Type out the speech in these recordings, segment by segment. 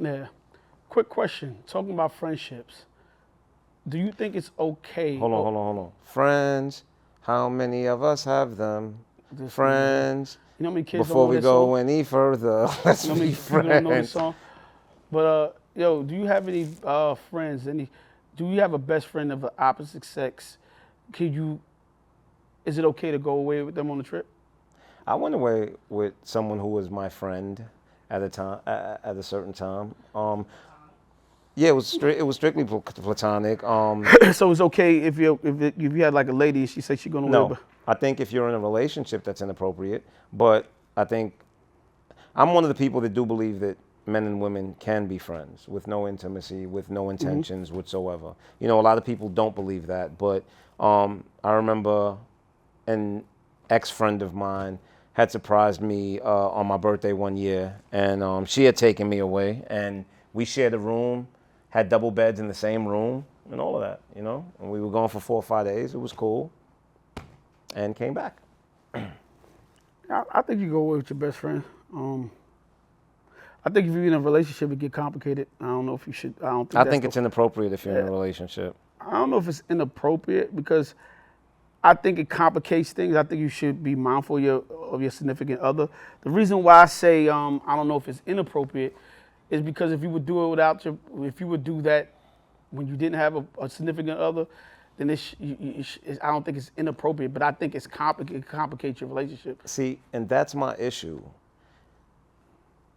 Yeah. Quick question. Talking about friendships. Do you think it's okay? Hold on. Friends, how many of us have them? This one, bro. Friends, You know how many kids don't before know we this song? go any further, let's You know how be many people don't know this friends. song? But yo, do you have any friends? Do you have a best friend of the opposite sex? Can you? Is it okay to go away with them on the trip? I went away with someone who was my friend at a time, at a certain time. Yeah, it was strictly platonic. So it's okay if you had like a lady and she said she's going away, No, but I think if you're in a relationship, that's inappropriate. But I think I'm one of the people that do believe that men and women can be friends with no intimacy, with no intentions whatsoever. You know, a lot of people don't believe that, but I remember an ex-friend of mine had surprised me on my birthday one year, and she had taken me away, and we shared a room, had double beds in the same room, and all of that, you know. And we were gone for 4 or 5 days. It was cool, and came back. I think you go away with your best friend. I think if you're in a relationship, it get complicated. I don't know if you should. I don't think I that's think the. it's inappropriate if you're in a relationship. I don't know if it's inappropriate because I think it complicates things. I think you should be mindful of your significant other. The reason why I say I don't know if it's inappropriate is because if you would do it if you would do that when you didn't have a significant other, then I don't think it's inappropriate. But I think it complicates your relationship. See, and that's my issue.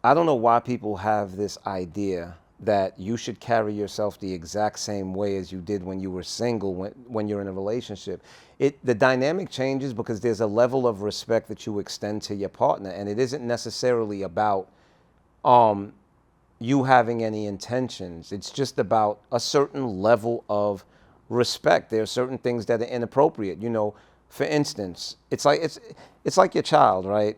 I don't know why people have this idea that you should carry yourself the exact same way as you did when you were single, when you're in a relationship. The dynamic changes because there's a level of respect that you extend to your partner, and it isn't necessarily about you having any intentions. It's just about a certain level of respect. There are certain things that are inappropriate. You know, for instance, it's like your child, right?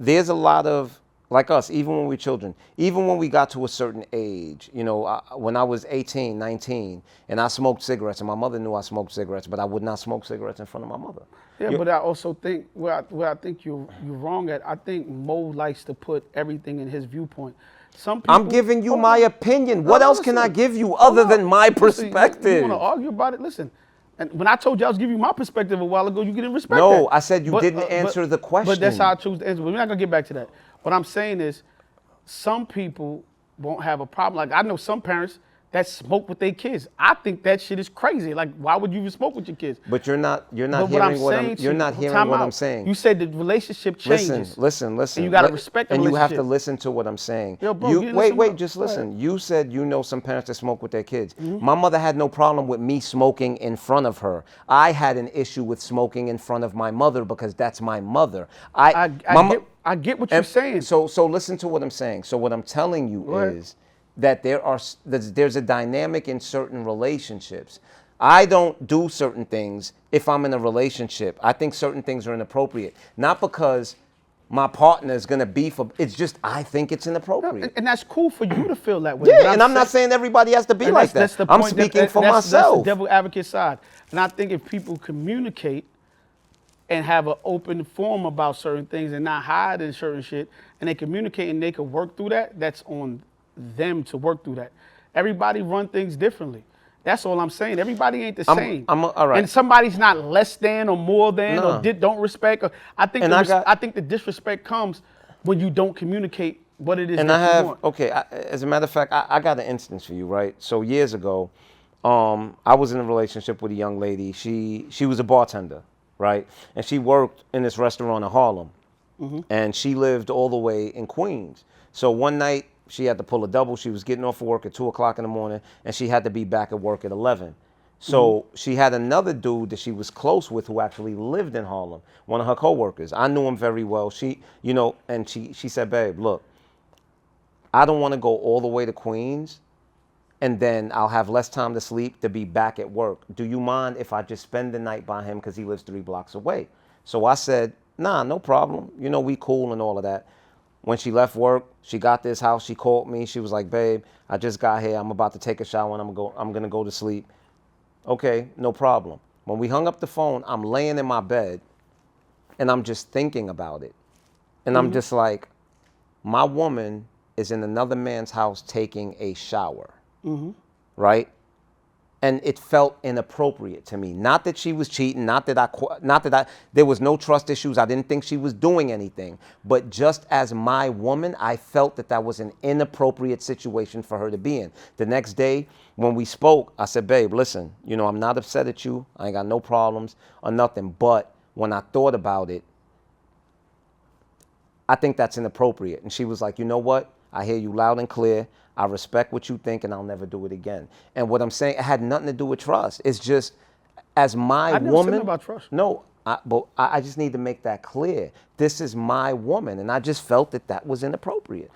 There's a lot of, like us, even when we're children, even when we got to a certain age, you know, when I was 18, 19, and I smoked cigarettes, and my mother knew I smoked cigarettes, but I would not smoke cigarettes in front of my mother. Yeah, but I also think where I think you're wrong at. I think Mo likes to put everything in his viewpoint. Some people. I'm giving you Hold my on. opinion. No, What no, else can I listen. give you Hold other on. than my Listen, you want to perspective? argue about it? Listen. And when I told you I was giving you my perspective a while ago, you didn't respect No, that. I said you didn't answer the But that's how I question. choose to answer. But we're not gonna get back to that. What I'm saying is, some people won't have a problem. Like I know some parents that smoke with their kids. I think that shit is crazy. Like, why would you even smoke with your kids? But you're not But what I'm hearing what saying to you're you, not hearing time what I'm out. saying. You said the relationship changes. Listen. And you gotta respect the And you have to relationship. listen to what I'm saying. Yo, bro, you didn't listen Wait, to just go ahead. listen. You said you know some parents that smoke with their kids. My mother had no problem with me smoking in front of her. I had an issue with smoking in front of my mother because that's my mother. I get what you're saying. So listen to what I'm saying. So what I'm telling you Go ahead. is that there's a dynamic in certain relationships. I don't do certain things if I'm in a relationship. I think certain things are inappropriate, not because my partner is gonna be for. It's just I think it's inappropriate. And that's cool for you to feel that way. But Yeah, and I'm not saying everybody has to be and like that's that. the I'm point. speaking for That's the myself. devil advocate side. And I think if people communicate and have an open forum about certain things and not hide in certain shit, and they communicate and they can work through that, that's on them to work through that. Everybody run things differently. That's all I'm saying. Everybody ain't the same. all right. And somebody's not less than or more than No. or don't respect. I think And I think the disrespect comes when you don't communicate what it is And that I you have, want. okay, as a matter of fact, I got an instance for you, right? So years ago, I was in a relationship with a young lady. She was a bartender, right? And she worked in this restaurant in Harlem. And she lived all the way in Queens. So one night she had to pull a double. She was getting off of work at 2 o'clock in the morning, and she had to be back at work at 11. So she had another dude that she was close with who actually lived in Harlem, one of her coworkers. I knew him very well. She, you know, and she said, babe, look, I don't want to go all the way to Queens and then I'll have less time to sleep to be back at work. Do you mind if I just spend the night by him because he lives 3 blocks away? So I said, nah, no problem. You know, we cool and all of that. When she left work, she got this house. She called me. She was like, babe, I just got here. I'm about to take a shower and I'm going to go to sleep. Okay, no problem. When we hung up the phone, I'm laying in my bed and I'm just thinking about it. And I'm just like, my woman is in another man's house taking a shower, right? And it felt inappropriate to me. Not that she was cheating, not that there was no trust issues. I didn't think she was doing anything. But just as my woman, I felt that that was an inappropriate situation for her to be in. The next day, when we spoke, I said, babe, listen, you know, I'm not upset at you. I ain't got no problems or nothing. But when I thought about it, I think that's inappropriate. And she was like, you know what? I hear you loud and clear. I respect what you think, and I'll never do it again. And what I'm saying, it had nothing to do with trust. It's just, as my I never said woman. nothing about trust. No, but I just need to make that clear. This is my woman, and I just felt that that was inappropriate.